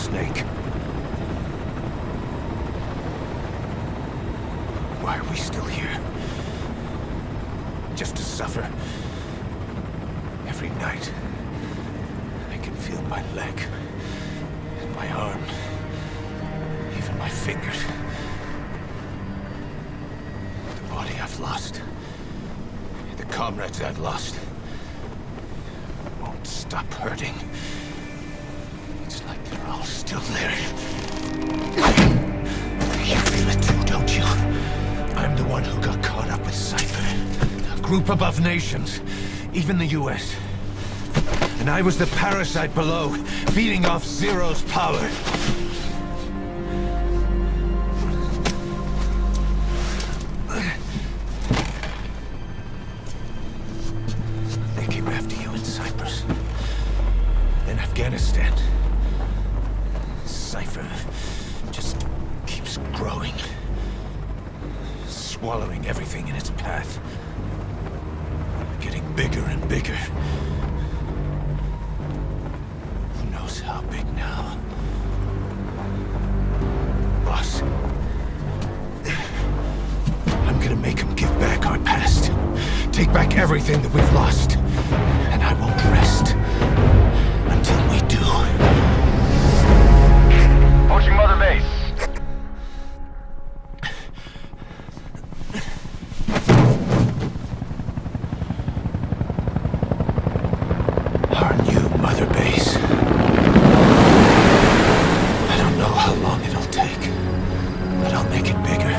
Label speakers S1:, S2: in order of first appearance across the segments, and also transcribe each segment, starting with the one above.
S1: Snake. Why are we still here? Just to suffer? Every night, I can feel my leg, and my arm, even my fingers. The body I've lost, the comrades I've lost, won't stop hurting. It's like they're all still there. You feel it too, don't you? I'm the one who got caught up with Cypher. A group above nations, even the US. And I was the parasite below, feeding off Zero's power. They came after you in Cyprus. Then Afghanistan. Cypher just keeps growing. Swallowing everything in its path. Getting bigger and bigger. Who knows how big now? Boss. I'm gonna make him give back our past. Take back everything that we've lost. And I won't rest until we do.
S2: Approaching Mother Base.
S1: Our new Mother Base. I don't know how long it'll take, but I'll make it bigger.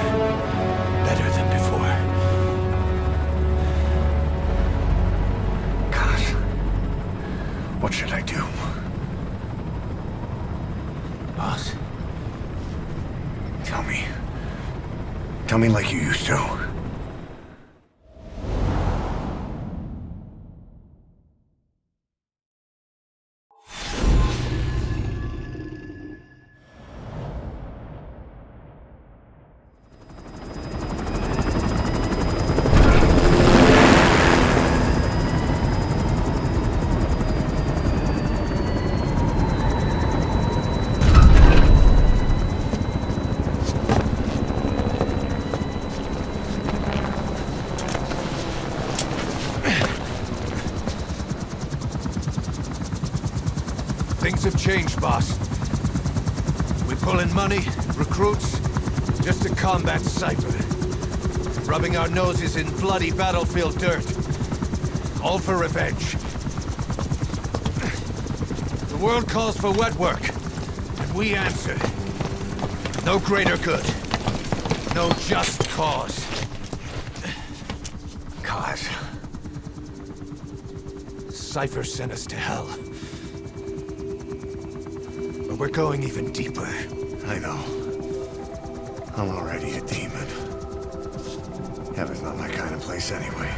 S1: Better than before.
S3: God. What should I do?
S1: Boss?
S3: Tell me. Tell me like you used to.
S1: Things have changed, boss. We pull in money, recruits, just to combat Cypher. Rubbing our noses in bloody battlefield dirt. All for revenge. The world calls for wet work, and we answer. No greater good. No just cause.
S3: Cause.
S1: Cypher sent us to hell. But we're going even deeper.
S3: I know. I'm already a demon. Heaven's not my kind of place anyway.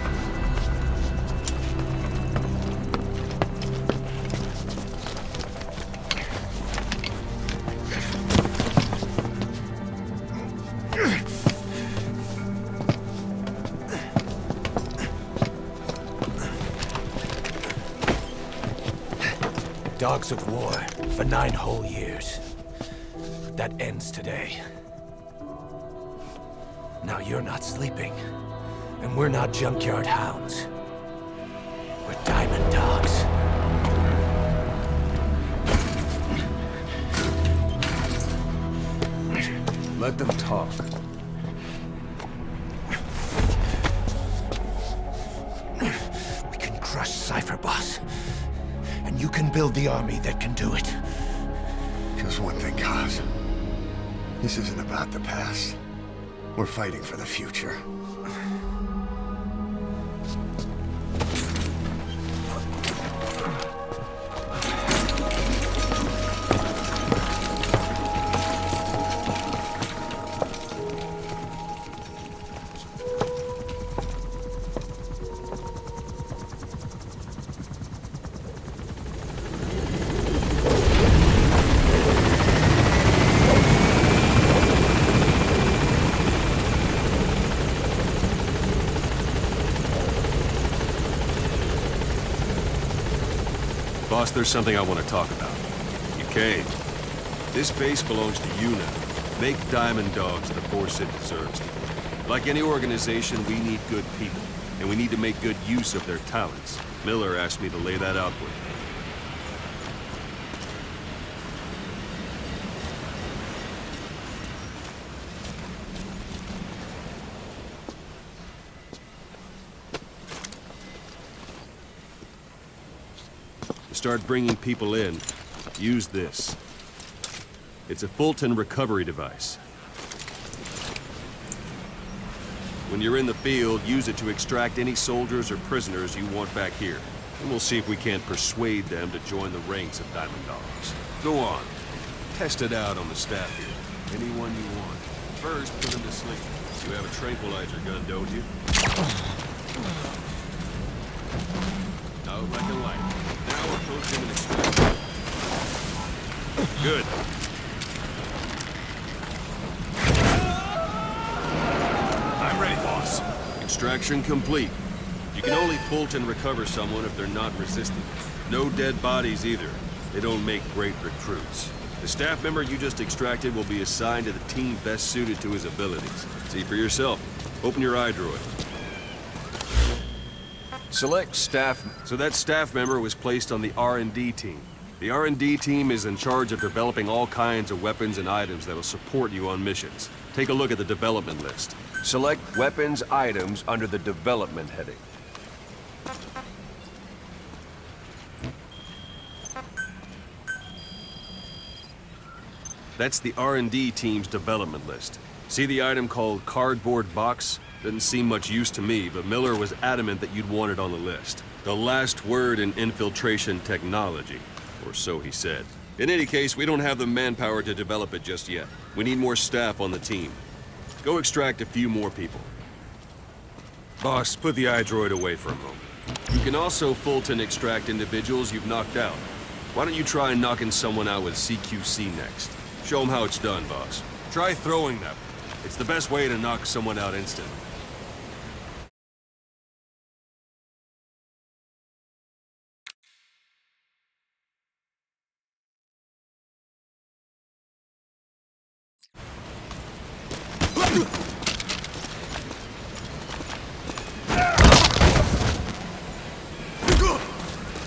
S1: Dogs of war for 9 whole years. That ends today. Now you're not sleeping, and we're not junkyard hounds. We're diamond dogs.
S3: Let them talk.
S1: We can crush Cypher, boss. And you can build the army that can do it.
S3: Just one thing, Kaz. This isn't about the past. We're fighting for the future.
S4: Boss, there's something I want to talk about. You caved.
S2: This base belongs to you now. Make Diamond Dogs the force it deserves. Like any organization, we need good people, and we need to make good use of their talents. Miller asked me to lay that out for you. To start bringing people in, use this. It's a Fulton recovery device. When you're in the field, use it to extract any soldiers or prisoners you want back here. And we'll see if we can't persuade them to join the ranks of Diamond Dogs. Go on. Test it out on the staff here. Anyone you want. First, put them to sleep. You have a tranquilizer gun, don't you? Out like a light. Now approach him and extract him. Good.
S4: I'm ready, boss.
S2: Extraction complete. You can only Fulton recover someone if they're not resistant. No dead bodies either. They don't make great recruits. The staff member you just extracted will be assigned to the team best suited to his abilities. See for yourself. Open your iDroid. Select staff. So that staff member was placed on the R&D team. The R&D team is in charge of developing all kinds of weapons and items that'll support you on missions. Take a look at the development list. Select weapons items under the development heading. That's the R&D team's development list. See the item called cardboard box? Didn't seem much use to me, but Miller was adamant that you'd want it on the list. The last word in infiltration technology, or so he said. In any case, we don't have the manpower to develop it just yet. We need more staff on the team. Go extract a few more people. Boss, put the iDroid away for a moment. You can also Fulton extract individuals you've knocked out. Why don't you try knocking someone out with CQC next? Show them how it's done, boss. Try throwing them. It's the best way to knock someone out instantly.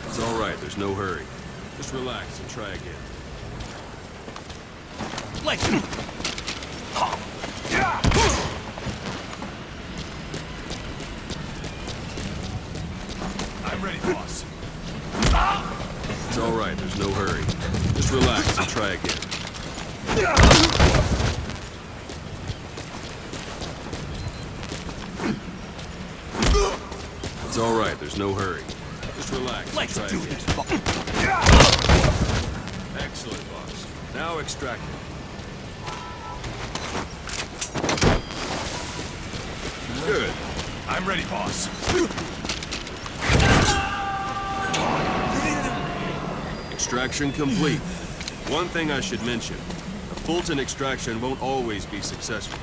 S2: It's all right, there's no hurry. Just relax and try again.
S4: I'm ready, boss.
S2: It's all right, there's no hurry. Just relax and try again. It's all right, there's no hurry. Just relax and try again. Excellent, boss. Now extract it. Good.
S4: I'm ready, boss.
S2: Extraction complete. One thing I should mention. A Fulton extraction won't always be successful.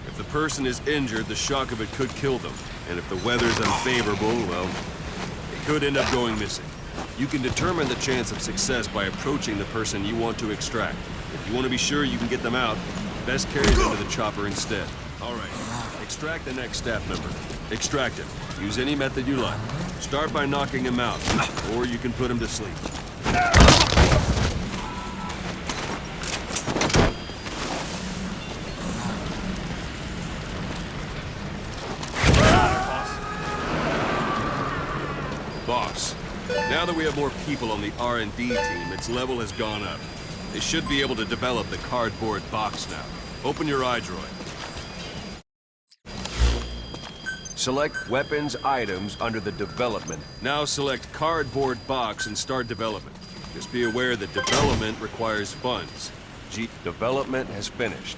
S2: If the person is injured, the shock of it could kill them. And if the weather's unfavorable, well, it could end up going missing. You can determine the chance of success by approaching the person you want to extract. If you want to be sure you can get them out, best carry them to the chopper instead. All right. Extract the next staff member. Extract him. Use any method you like. Start by knocking him out, or you can put him to sleep. Boss, now that we have more people on the R&D team, its level has gone up. They should be able to develop the cardboard box now. Open your iDroid. Select weapons items under the development. Now select cardboard box and start development. Just be aware that development requires funds. Development has finished.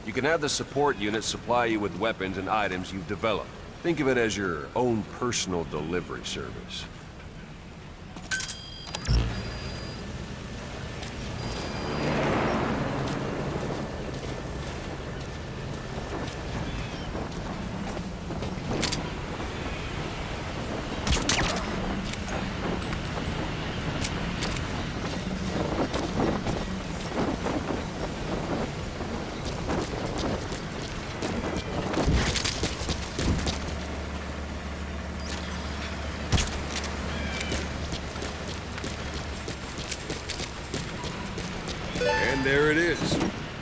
S2: You can have the support unit supply you with weapons and items you've developed. Think of it as your own personal delivery service.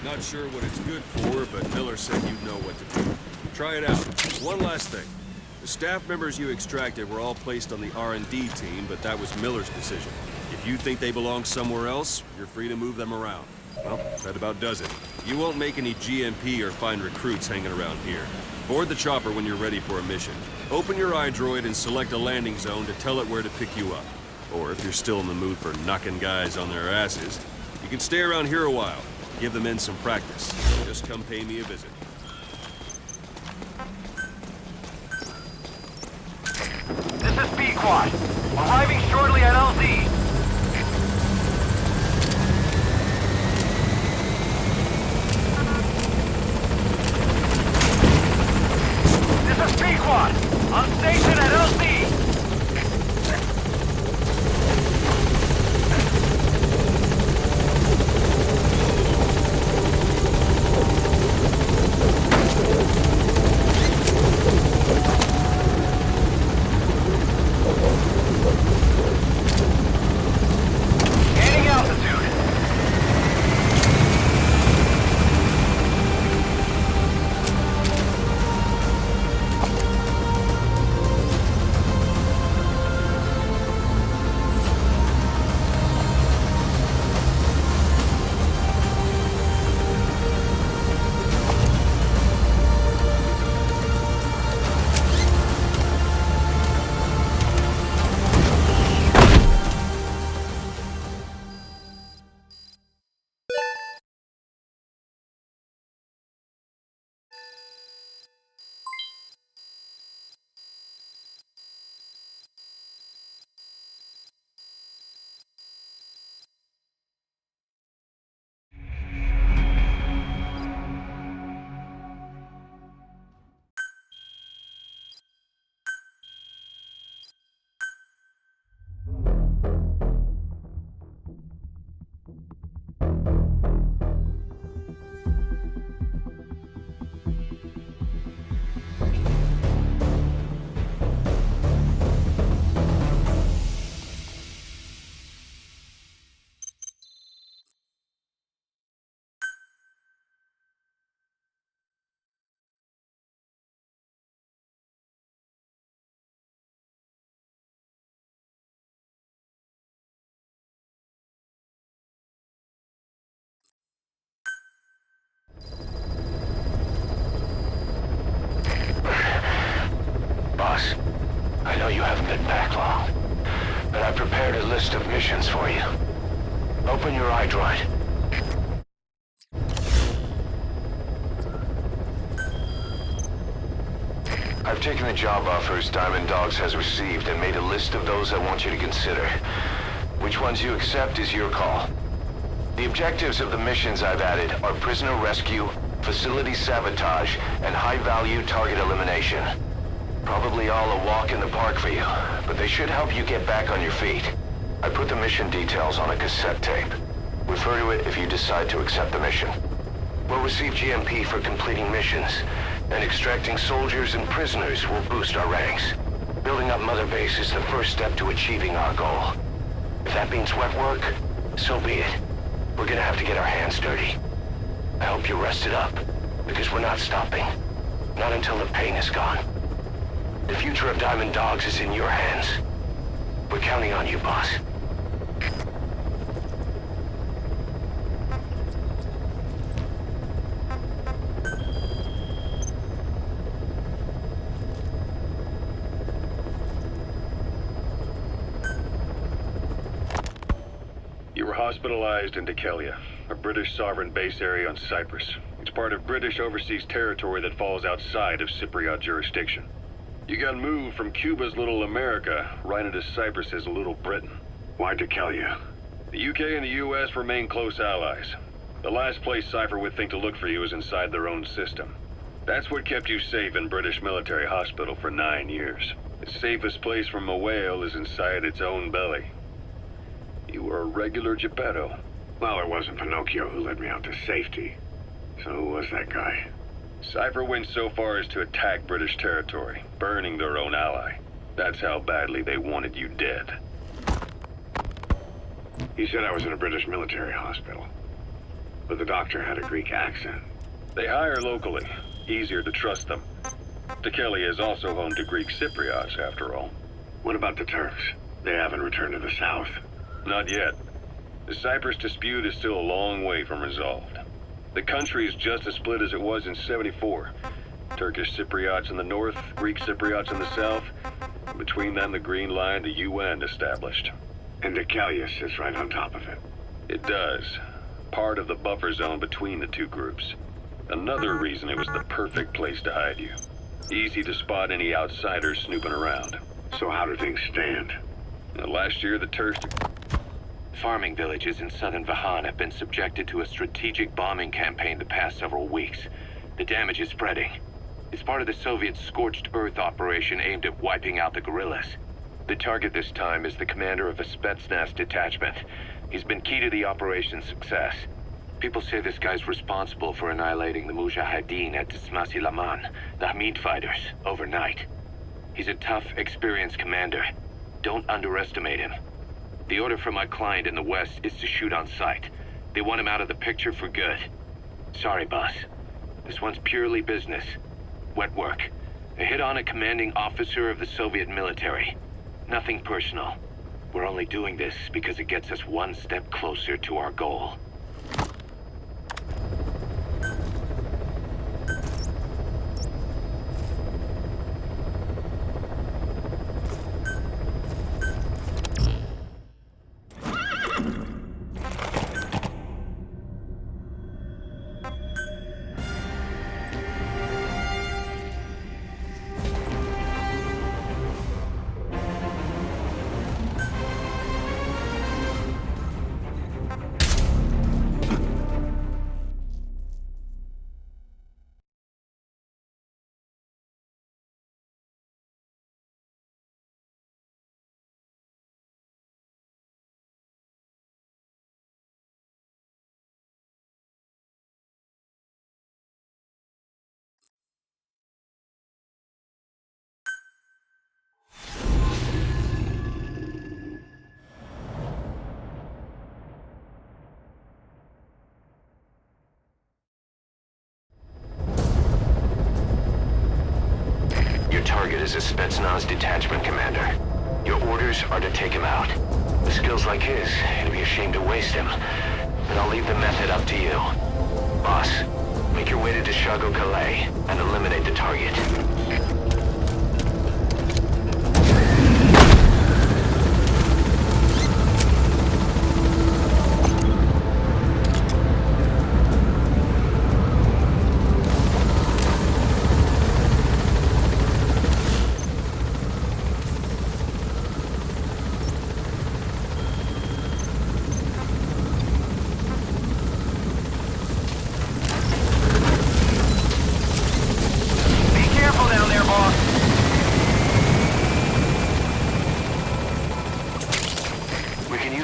S2: Not sure what it's good for, but Miller said you'd know what to do. Try it out. One last thing. The staff members you extracted were all placed on the R&D team, but that was Miller's decision. If you think they belong somewhere else, you're free to move them around. Well, that about does it. You won't make any GMP or find recruits hanging around here. Board the chopper when you're ready for a mission. Open your iDroid and select a landing zone to tell it where to pick you up. Or if you're still in the mood for knocking guys on their asses, you can stay around here a while. Give the men some practice. Just come pay me a visit.
S5: This is B-Quad. Arriving shortly at LZ. This is B-Quad. On station at LZ. Gaining altitude. Boss, I know you haven't been back long, but I prepared a list of missions for you. Open your iDroid. I've taken the job offers Diamond Dogs has received and made a list of those I want you to consider. Which ones you accept is your call. The objectives of the missions I've added are prisoner rescue, facility sabotage, and high-value target elimination. Probably all a walk in the park for you, but they should help you get back on your feet. I put the mission details on a cassette tape. Refer to it if you decide to accept the mission. We'll receive GMP for completing missions, and extracting soldiers and prisoners will boost our ranks. Building up Mother Base is the first step to achieving our goal. If that means wet work, so be it. We're gonna have to get our hands dirty. I hope you're rested up, because we're not stopping. Not until the pain is gone. The future of Diamond Dogs is in your hands. We're counting on you, boss.
S6: You were hospitalized in Dikelia, a British sovereign base area on Cyprus. It's part of British overseas territory that falls outside of Cypriot jurisdiction. You got moved from Cuba's Little America right into Cyprus's Little Britain. Why Dikelia? The UK and the US remain close allies. The last place Cypher would think to look for you is inside their own system. That's what kept you safe in British military hospital for 9 years. The safest place from a whale is inside its own belly. You were a regular Geppetto.
S7: Well, it wasn't Pinocchio who led me out to safety. So who was that guy?
S6: Cypher went so far as to attack British territory, burning their own ally. That's how badly they wanted you dead.
S7: He said I was in a British military hospital. but the doctor had a Greek accent.
S6: They hire locally. Easier to trust them. Dikelia is also home to Greek Cypriots, after all.
S7: What about the Turks? They haven't returned to the south.
S6: Not yet. The Cyprus dispute is still a long way from resolved. The country is just as split as it was in '74. Turkish Cypriots in the north, Greek Cypriots in the south. And between them, the Green Line, the UN established.
S7: And Dikelia sits right on top of it.
S6: It does. Part of the buffer zone between the two groups. Another reason it was the perfect place to hide you. Easy to spot any outsiders snooping around.
S7: So how do things stand?
S6: Last year, the Turks...
S8: Farming villages in southern Vahan have been subjected to a strategic bombing campaign the past several weeks. The damage is spreading. It's part of the Soviet Scorched Earth operation aimed at wiping out the guerrillas. The target this time is the commander of a Spetsnaz detachment. He's been key to the operation's success. People say this guy's responsible for annihilating the Mujahideen at Tismasi Laman, the Hamid fighters, overnight. He's a tough, experienced commander. Don't underestimate him. The order from my client in the west is to shoot on sight. They want him out of the picture for good. Sorry, boss. This one's purely business. Wet work. A hit on a commanding officer of the Soviet military. Nothing personal. We're only doing this because it gets us one step closer to our goal.
S5: Target is a Spetsnaz detachment commander. Your orders are to take him out. With skills like his, it'd be a shame to waste him. But I'll leave the method up to you. Boss, make your way to Deshago Calais and eliminate the target.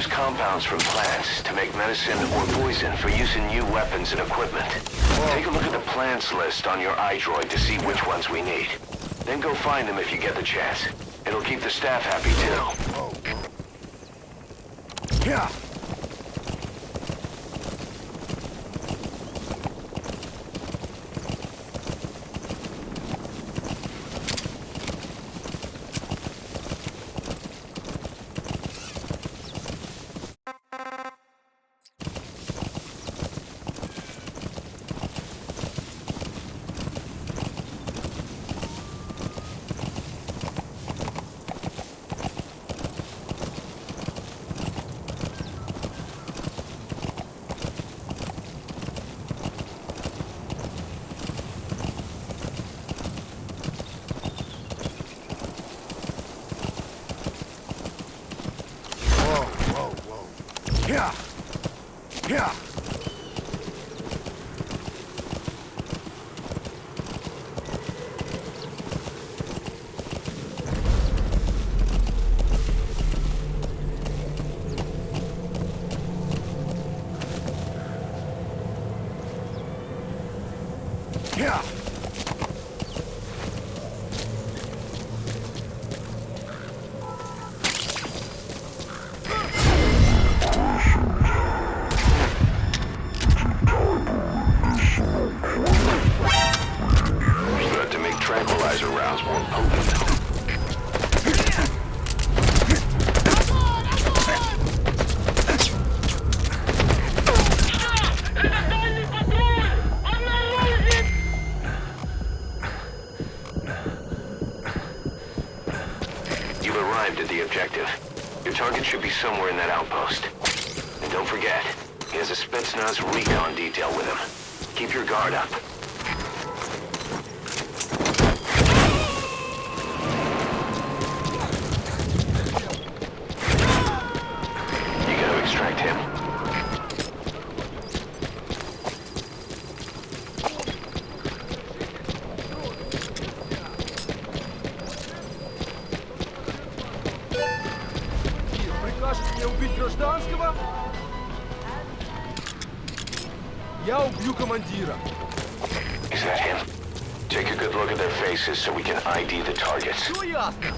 S5: Compounds from plants to make medicine or poison for use in new weapons and equipment. Take a look at the plants list on your iDroid to see which ones we need. Then go find them if you get the chance. It'll keep the staff happy too.
S3: Yeah. Yeah. Yeah. Yeah.
S5: arrived at the objective. Your target should be somewhere in that outpost. And don't forget, he has a Spetsnaz recon detail with him. Keep your guard up. You gotta extract him.
S9: Прикажешь мне убить гражданского? Я убью командира.
S5: Is that him? Take a good look at their faces so we can ID the targets.
S9: Все ясно.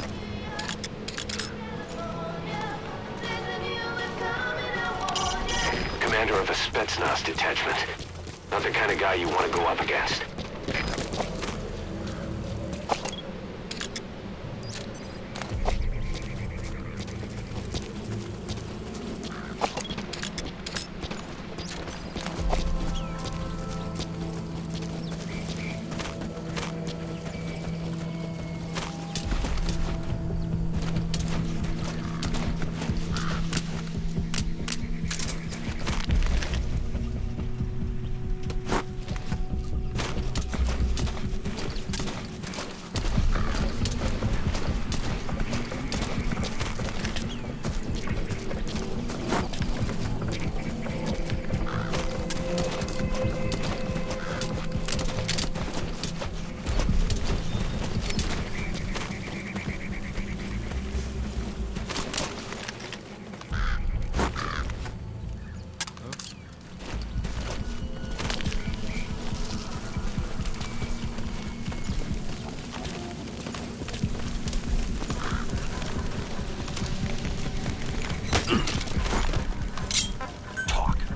S5: Commander of a Spetsnaz detachment. Not the kind of guy you want to go up against.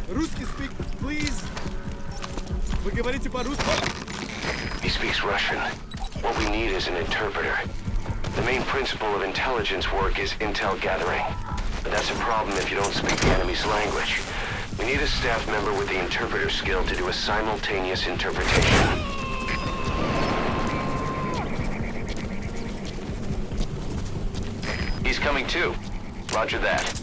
S9: Русский speak, please. Вы говорите по-русски?
S5: He speaks Russian. What we need is an interpreter. The main principle of intelligence work is intel gathering. But that's a problem if you don't speak the enemy's language. We need a staff member with the interpreter skill to do a simultaneous interpretation. He's coming too. Roger that.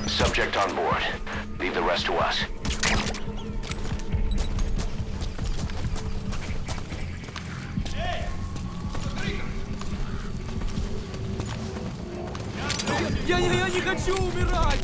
S5: Subject on board. Leave the rest to us.
S9: Я не хочу умирать!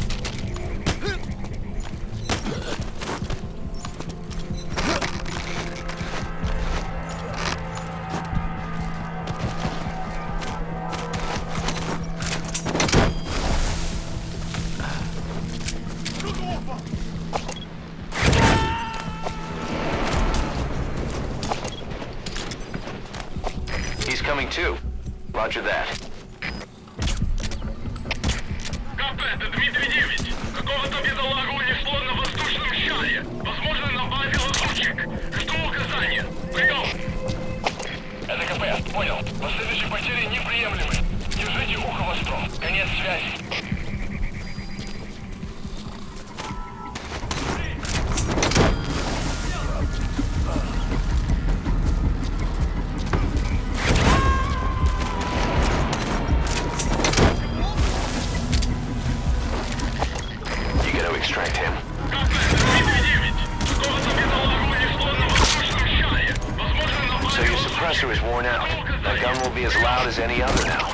S5: He's coming too. Roger that.
S6: КП, это Дмитрий-9. Какого-то бедолагу унесло на воздушном шаре. Возможно, на базе лазутчик. Жду указания. Прием. Это КП, понял. Последующие потери неприемлемы. Держите ухо востро. Конец связи.
S5: Extract him.
S6: КП, это Дмитрий-9. Какого-то бедолагу унесло на воздушном шаре. Возможно, на
S5: suppressor is worn out. That gun will be as loud as any other now.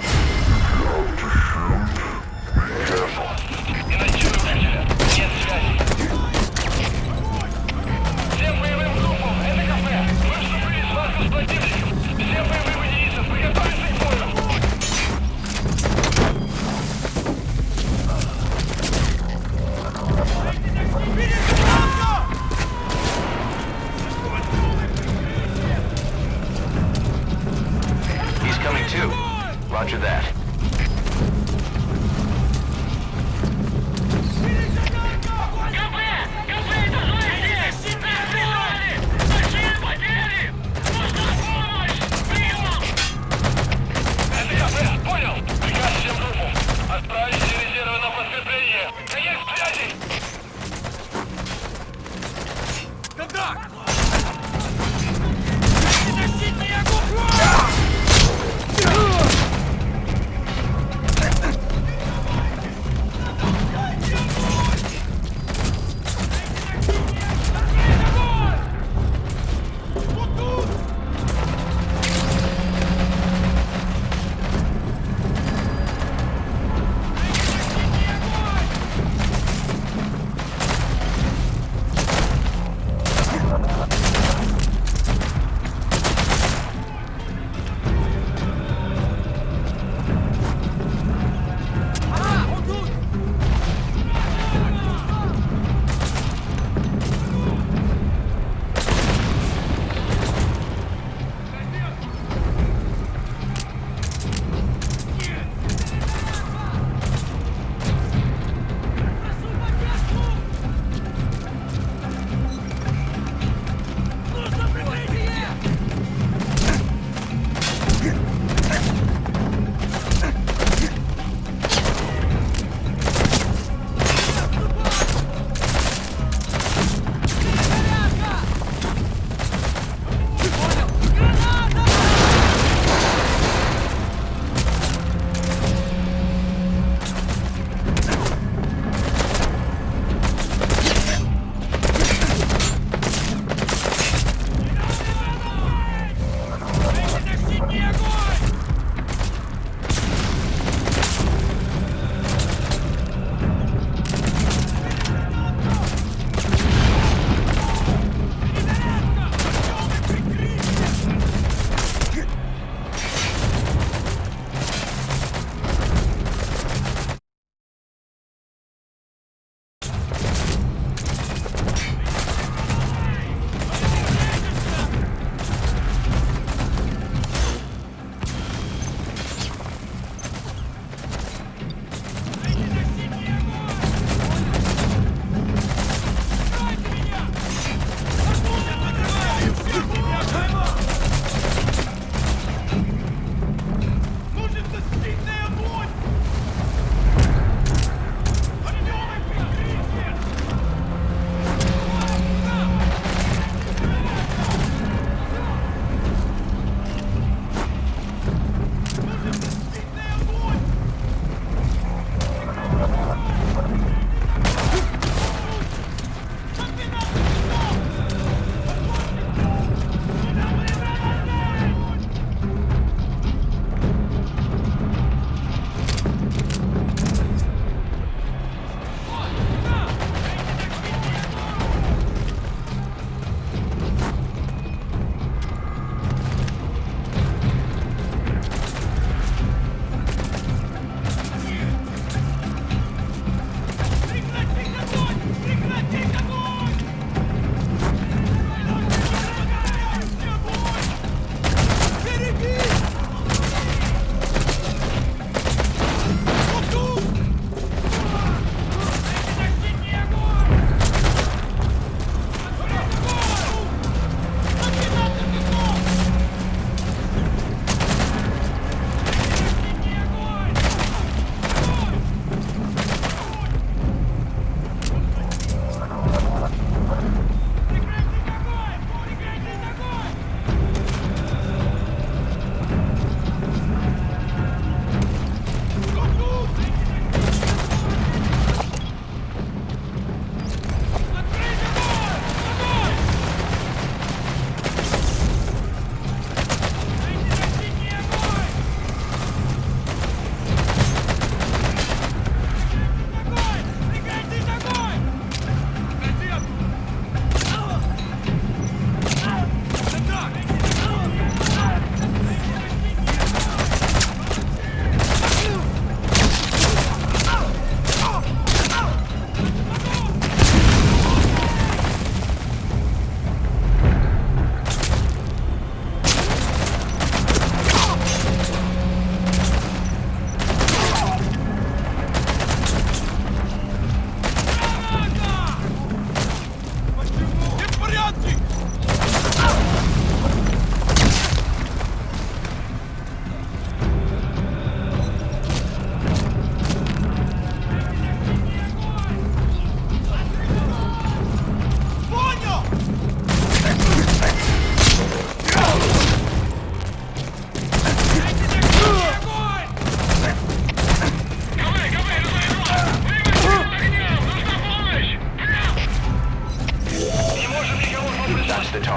S5: Careful. He's coming too. Roger that.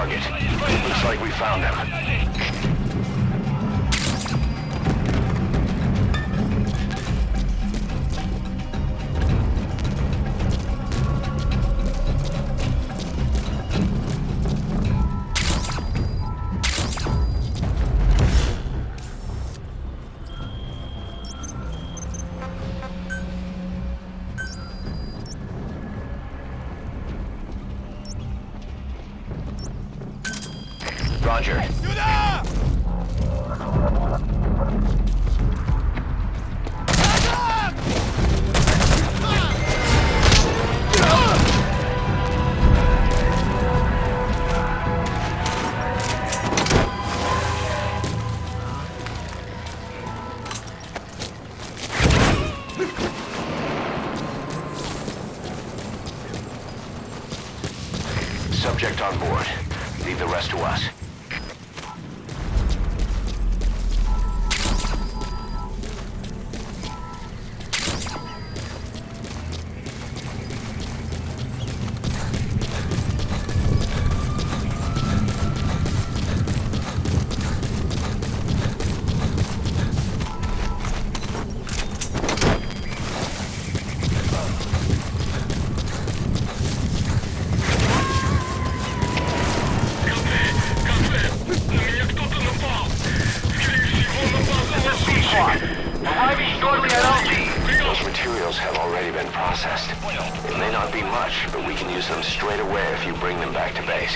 S5: target. Looks like we found them. Roger. Subject on board. Leave the rest to us. Those materials have already been processed. It may not be much, but we can use them straight away if you bring them back to base.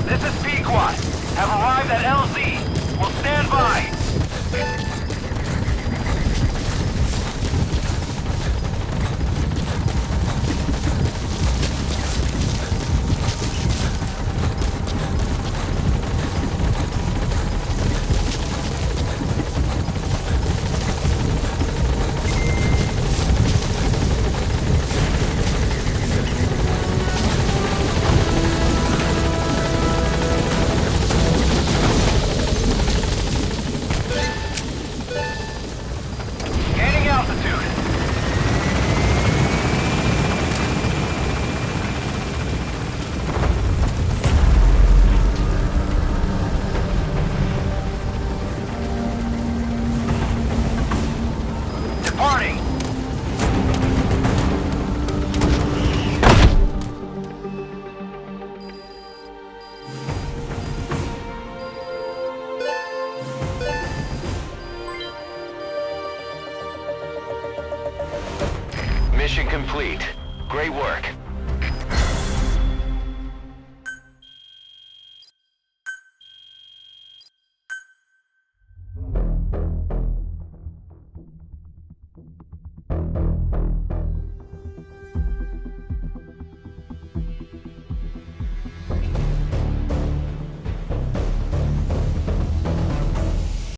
S10: This is Pequod. Have arrived at LZ. Will stand by. Gaining altitude. Departing.
S5: Mission complete. Great work.